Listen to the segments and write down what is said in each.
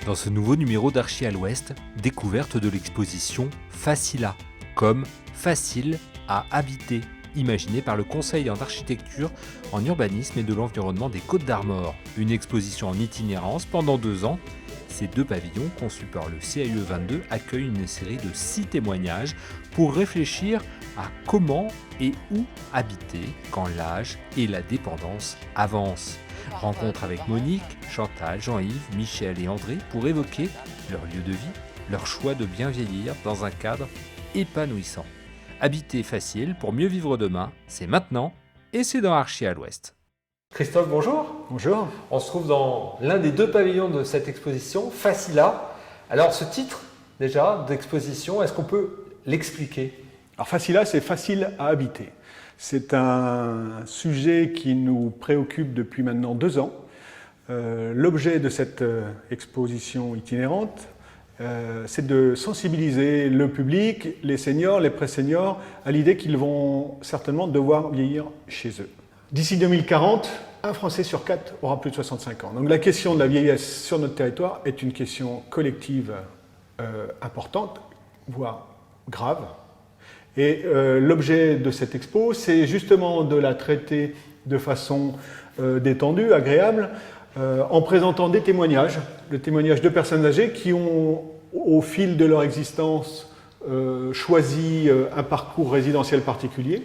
Dans ce nouveau numéro d'Archi à l'Ouest, découverte de l'exposition Facila, comme facile à habiter, imaginée par le Conseil en architecture, en urbanisme et de l'environnement des Côtes d'Armor. Une exposition en itinérance pendant 2 ans. Ces 2 pavillons, conçus par le CAE 22, accueillent une série de 6 témoignages pour réfléchir à comment et où habiter quand l'âge et la dépendance avancent. Rencontre avec Monique, Chantal, Jean-Yves, Michel et André pour évoquer leur lieu de vie, leur choix de bien vieillir dans un cadre épanouissant. Habiter facile pour mieux vivre demain, c'est maintenant et c'est dans Archi à l'Ouest. Christophe, bonjour. Bonjour. On se trouve dans l'un des 2 pavillons de cette exposition, Facila. Alors ce titre déjà d'exposition, est-ce qu'on peut l'expliquer ? Alors Facila, c'est facile à habiter. C'est un sujet qui nous préoccupe depuis maintenant 2 ans. L'objet de cette exposition itinérante, c'est de sensibiliser le public, les seniors, les pré-seniors, à l'idée qu'ils vont certainement devoir vieillir chez eux. D'ici 2040, un Français sur 4 aura plus de 65 ans. Donc la question de la vieillesse sur notre territoire est une question collective importante, voire grave. Et l'objet de cette expo, c'est justement de la traiter de façon détendue, agréable, en présentant des témoignages, le témoignage de personnes âgées qui ont, au fil de leur existence, choisi un parcours résidentiel particulier.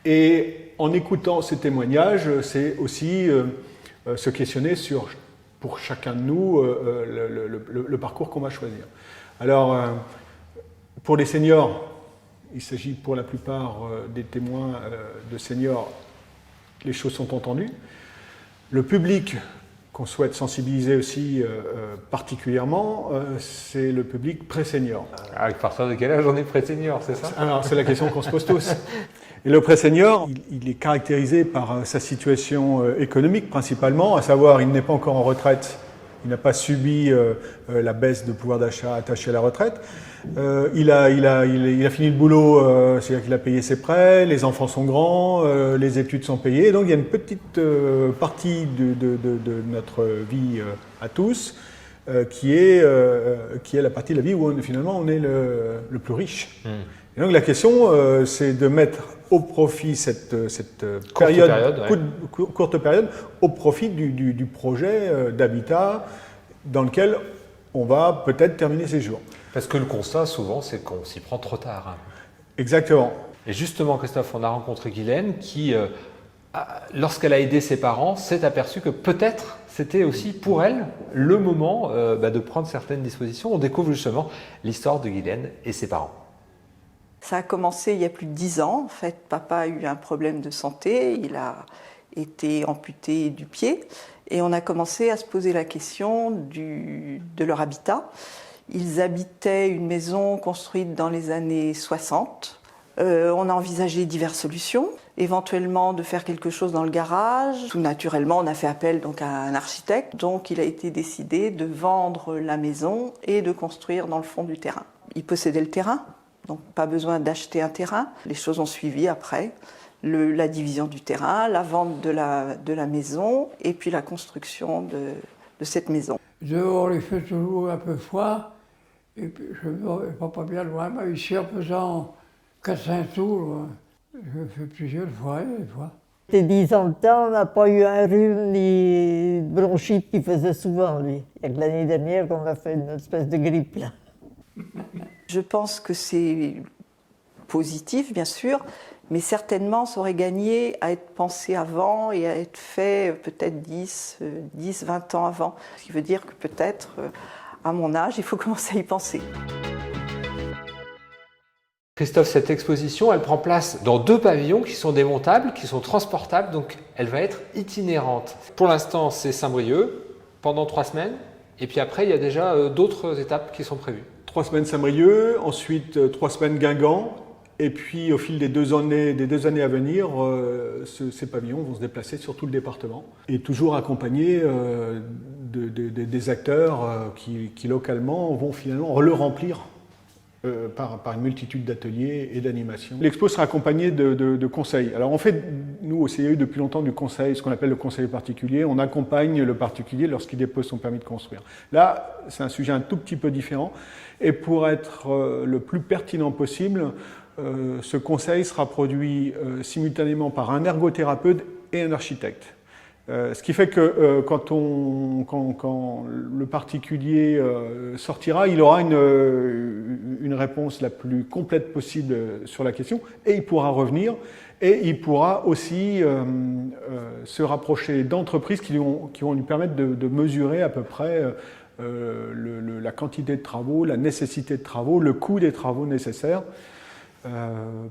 Et en écoutant ces témoignages, c'est aussi se questionner sur, pour chacun de nous, le parcours qu'on va choisir. Alors, pour les seniors, il s'agit pour la plupart des témoins de seniors, les choses sont entendues. Le public qu'on souhaite sensibiliser aussi particulièrement, c'est le public pré-senior. À partir de quel âge on est pré-senior, c'est ça ? Alors, c'est la question qu'on se pose tous. Et le pré-senior, il est caractérisé par sa situation économique principalement, à savoir il n'est pas encore en retraite, il n'a pas subi la baisse de pouvoir d'achat attachée à la retraite. Il a fini le boulot, c'est-à-dire qu'il a payé ses prêts, les enfants sont grands, les études sont payées. Donc il y a une petite partie de notre vie à tous qui est la partie de la vie où finalement on est le plus riche. Et donc la question, c'est de mettre au profit cette courte période, au profit du projet d'habitat dans lequel on va peut-être terminer ses jours. Parce que le constat, souvent, c'est qu'on s'y prend trop tard. Exactement. Et justement, Christophe, on a rencontré Guylaine qui, lorsqu'elle a aidé ses parents, s'est aperçue que peut-être c'était aussi pour elle le moment de prendre certaines dispositions. On découvre justement l'histoire de Guylaine et ses parents. Ça a commencé il y a plus de 10 ans. En fait, papa a eu un problème de santé, il a été amputé du pied et on a commencé à se poser la question de leur habitat. Ils habitaient une maison construite dans les années 60. On a envisagé diverses solutions, éventuellement de faire quelque chose dans le garage. Tout naturellement, on a fait appel donc à un architecte. Donc il a été décidé de vendre la maison et de construire dans le fond du terrain. Ils possédaient le terrain. Donc pas besoin d'acheter un terrain. Les choses ont suivi après. La division du terrain, la vente de la maison et puis la construction de cette maison. Dehors, il fait toujours un peu froid. Et puis je ne vais pas bien loin. Mais ici, en faisant 4-5 tours, je fais plusieurs fois. C'était 10 ans de temps, on n'a pas eu un rhume ni bronchite qu'il faisait souvent, lui. Il y a que l'année dernière qu'on a fait une espèce de grippe, là. Je pense que c'est positif, bien sûr, mais certainement ça aurait gagné à être pensé avant et à être fait peut-être 10-20 ans avant. Ce qui veut dire que peut-être, à mon âge, il faut commencer à y penser. Christophe, cette exposition, elle prend place dans 2 pavillons qui sont démontables, qui sont transportables, donc elle va être itinérante. Pour l'instant, c'est Saint-Brieuc, pendant 3 semaines, et puis après, il y a déjà d'autres étapes qui sont prévues. 3 semaines Saint-Brieuc, ensuite 3 semaines Guingamp, et puis au fil des 2 années à venir, ces pavillons vont se déplacer sur tout le département, et toujours accompagnés des acteurs qui localement vont finalement le remplir par une multitude d'ateliers et d'animations. L'expo sera accompagnée de conseils. Alors on fait, nous au CIE, depuis longtemps du conseil, ce qu'on appelle le conseil particulier. On accompagne le particulier lorsqu'il dépose son permis de construire. Là, c'est un sujet un tout petit peu différent. Et pour être le plus pertinent possible, ce conseil sera produit simultanément par un ergothérapeute et un architecte. Ce qui fait que quand le particulier sortira, il aura une réponse la plus complète possible sur la question et il pourra revenir et il pourra aussi se rapprocher d'entreprises qui vont lui permettre de mesurer à peu près la quantité de travaux, la nécessité de travaux, le coût des travaux nécessaires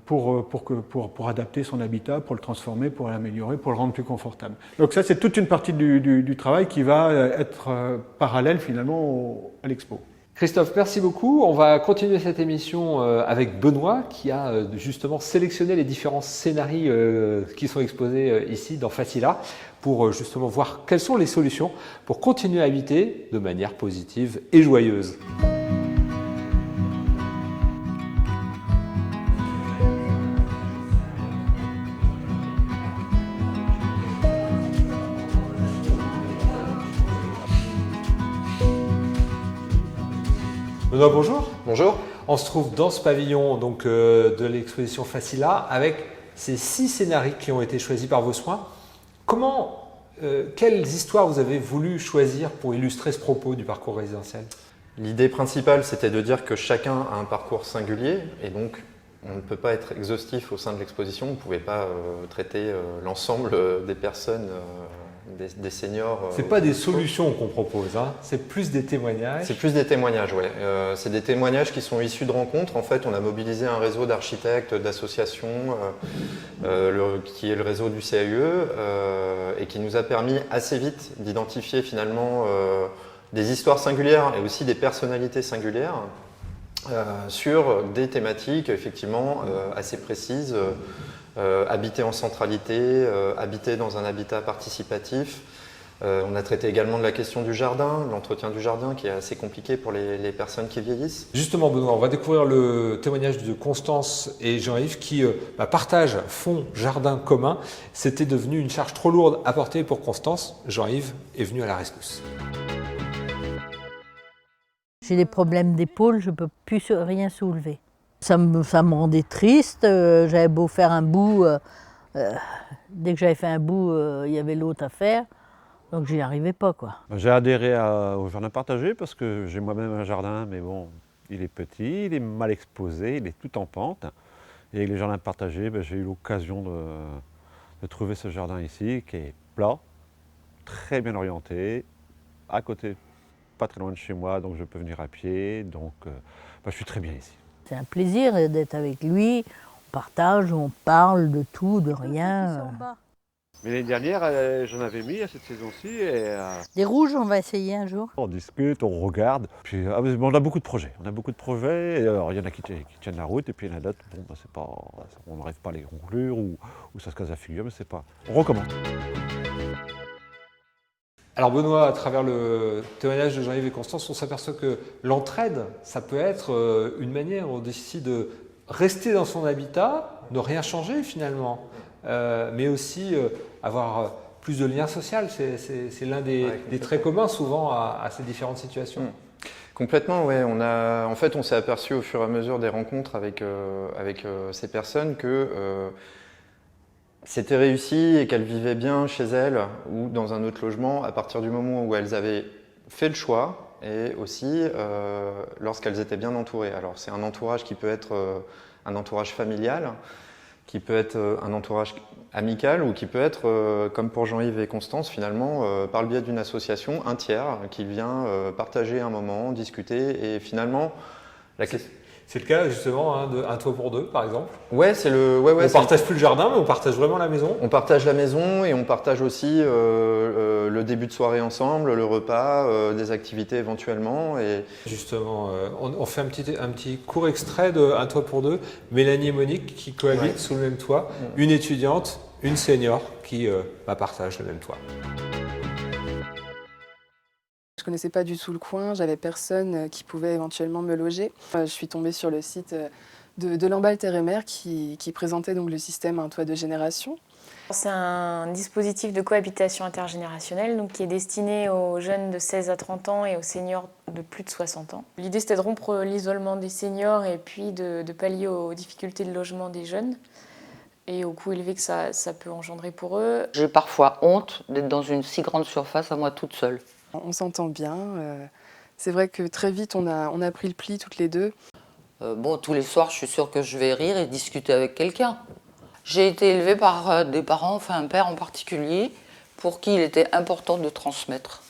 pour adapter son habitat, pour le transformer, pour l'améliorer, pour le rendre plus confortable. Donc ça, c'est toute une partie du travail qui va être parallèle finalement à l'expo. Christophe, merci beaucoup. On va continuer cette émission avec Benoît qui a justement sélectionné les différents scénarios qui sont exposés ici dans Facila pour justement voir quelles sont les solutions pour continuer à habiter de manière positive et joyeuse. Benoît, bonjour. Bonjour. On se trouve dans ce pavillon donc, de l'exposition Facila avec ces 6 scénarios qui ont été choisis par vos soins. Quelles histoires vous avez voulu choisir pour illustrer ce propos du parcours résidentiel? L'idée principale, c'était de dire que chacun a un parcours singulier et donc on ne peut pas être exhaustif au sein de l'exposition. On ne pouvait pas traiter l'ensemble des personnes, des seniors. Ce n'est pas des solutions qu'on propose, hein. C'est plus des témoignages. C'est plus des témoignages, oui. C'est des témoignages qui sont issus de rencontres. En fait, on a mobilisé un réseau d'architectes, d'associations, qui est le réseau du CIE, et qui nous a permis assez vite d'identifier finalement des histoires singulières et aussi des personnalités singulières sur des thématiques effectivement assez précises. Habiter en centralité, habiter dans un habitat participatif. On a traité également de la question du jardin, l'entretien du jardin qui est assez compliqué pour les personnes qui vieillissent. Justement Benoît, on va découvrir le témoignage de Constance et Jean-Yves qui partagent fond jardin commun. C'était devenu une charge trop lourde à porter pour Constance. Jean-Yves est venu à la rescousse. J'ai des problèmes d'épaule, je ne peux plus rien soulever. Ça me rendait triste, j'avais beau faire un bout, dès que j'avais fait un bout, il y avait l'autre à faire, donc j'y arrivais pas, quoi. J'ai adhéré au jardin partagé parce que j'ai moi-même un jardin, mais bon, il est petit, il est mal exposé, il est tout en pente. Et avec les jardins partagés, j'ai eu l'occasion de trouver ce jardin ici qui est plat, très bien orienté, à côté, pas très loin de chez moi, donc je peux venir à pied, donc je suis très bien ici. C'est un plaisir d'être avec lui, on partage, on parle de tout, de rien. Mais l'année dernière, j'en avais mis à cette saison-ci. Des rouges, on va essayer un jour. On discute, on regarde. Puis, on a beaucoup de projets. Et alors, il y en a qui tiennent la route, et puis il y en a d'autres, on n'arrive pas à les conclure, ou ça se casse la figure, mais c'est pas. On recommence. Alors Benoît, à travers le témoignage de Jean-Yves et Constance, on s'aperçoit que l'entraide, ça peut être une manière aussi de rester dans son habitat, ne rien changer finalement, mais aussi avoir plus de lien social. C'est l'un des traits communs souvent à ces différentes situations. Complètement, oui. En fait, on s'est aperçu au fur et à mesure des rencontres avec ces personnes que c'était réussi et qu'elles vivaient bien chez elles ou dans un autre logement à partir du moment où elles avaient fait le choix et aussi lorsqu'elles étaient bien entourées. Alors c'est un entourage qui peut être un entourage familial, qui peut être un entourage amical ou qui peut être, comme pour Jean-Yves et Constance finalement, par le biais d'une association, un tiers qui vient partager un moment, discuter et finalement la question... C'est le cas justement de un toit pour deux par exemple. Ouais, c'est le. Ouais, on partage plus le jardin, mais on partage vraiment la maison. On partage la maison et on partage aussi le début de soirée ensemble, le repas, des activités éventuellement. Et justement, on fait un petit court extrait de Un toit pour deux. Mélanie et Monique qui cohabitent sous le même toit, une étudiante, une senior qui partagent le même toit. Ce connaissais pas du tout le coin, j'avais personne qui pouvait éventuellement me loger. Je suis tombée sur le site de Lamballe Terre et Mer qui présentait donc le système Un toit de génération. C'est un dispositif de cohabitation intergénérationnelle donc, qui est destiné aux jeunes de 16 à 30 ans et aux seniors de plus de 60 ans. L'idée c'était de rompre l'isolement des seniors et puis de pallier aux difficultés de logement des jeunes et au coût élevé que ça peut engendrer pour eux. J'ai parfois honte d'être dans une si grande surface à moi toute seule. On s'entend bien. C'est vrai que très vite on a pris le pli toutes les deux. Bon, tous les soirs je suis sûre que je vais rire et discuter avec quelqu'un. J'ai été élevée par des parents, enfin un père en particulier, pour qui il était important de transmettre.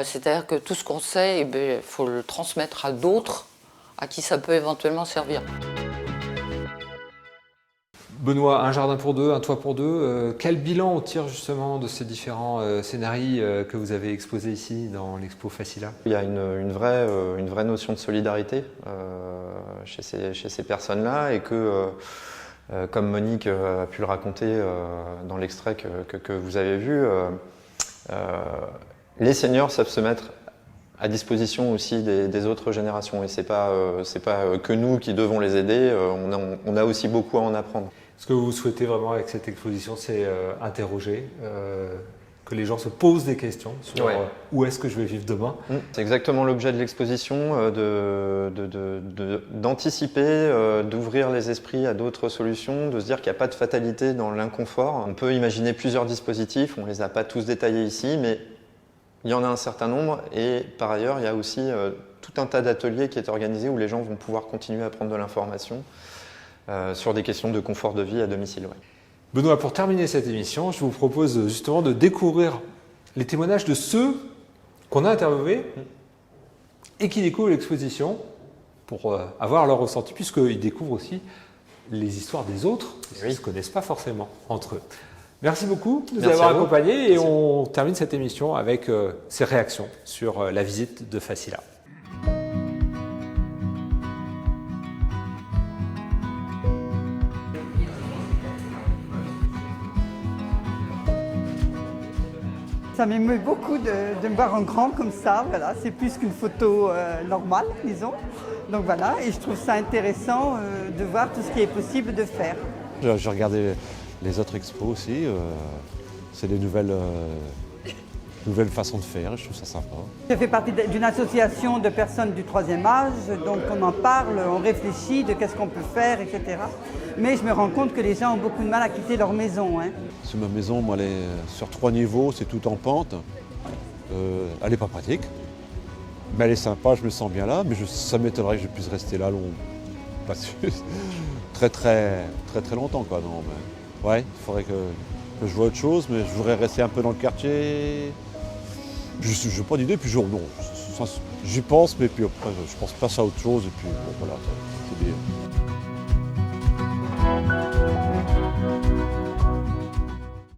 C'est-à-dire que tout ce qu'on sait, il faut le transmettre à d'autres, à qui ça peut éventuellement servir. Benoît, un jardin pour deux, un toit pour deux. Quel bilan on tire justement de ces différents scénarios que vous avez exposés ici dans l'expo Facila? Il y a une vraie notion de solidarité chez ces personnes-là et que, comme Monique a pu le raconter dans l'extrait que vous avez vu, les seniors savent se mettre à disposition aussi des autres générations. Et c'est pas que nous qui devons les aider, on a aussi beaucoup à en apprendre. Ce que vous souhaitez vraiment avec cette exposition, c'est interroger, que les gens se posent des questions sur où est-ce que je vais vivre demain. C'est exactement l'objet de l'exposition, d'anticiper, d'ouvrir les esprits à d'autres solutions, de se dire qu'il n'y a pas de fatalité dans l'inconfort. On peut imaginer plusieurs dispositifs, on ne les a pas tous détaillés ici, mais il y en a un certain nombre. Et par ailleurs, il y a aussi tout un tas d'ateliers qui est organisé où les gens vont pouvoir continuer à prendre de l'information sur des questions de confort de vie à domicile. Ouais. Benoît, pour terminer cette émission, je vous propose justement de découvrir les témoignages de ceux qu'on a interviewés et qui découvrent l'exposition pour avoir leur ressenti, puisqu'ils découvrent aussi les histoires des autres, ils ne se connaissent pas forcément entre eux. Merci beaucoup de nous avoir accompagnés et on termine cette émission avec ces réactions sur la visite de Facila. Ça m'émeut beaucoup de me voir en grand comme ça, voilà. C'est plus qu'une photo normale, disons. Donc voilà, et je trouve ça intéressant de voir tout ce qui est possible de faire. J'ai regardé les autres expos aussi, c'est des nouvelles façons de faire, je trouve ça sympa. Je fais partie d'une association de personnes du troisième âge, donc on en parle, on réfléchit de qu'est-ce qu'on peut faire, etc. Mais je me rends compte que les gens ont beaucoup de mal à quitter leur maison. C'est ma maison, moi, elle est sur 3 niveaux, c'est tout en pente. Elle n'est pas pratique, mais elle est sympa, je me sens bien là, mais ça m'étonnerait que je puisse rester là très longtemps, quoi. Non, mais, ouais, il faudrait que je vois autre chose, mais je voudrais rester un peu dans le quartier. Je n'ai pas d'idée, puis j'y pense, mais puis après, je pense pas à autre chose, et puis bon, voilà, c'est bien.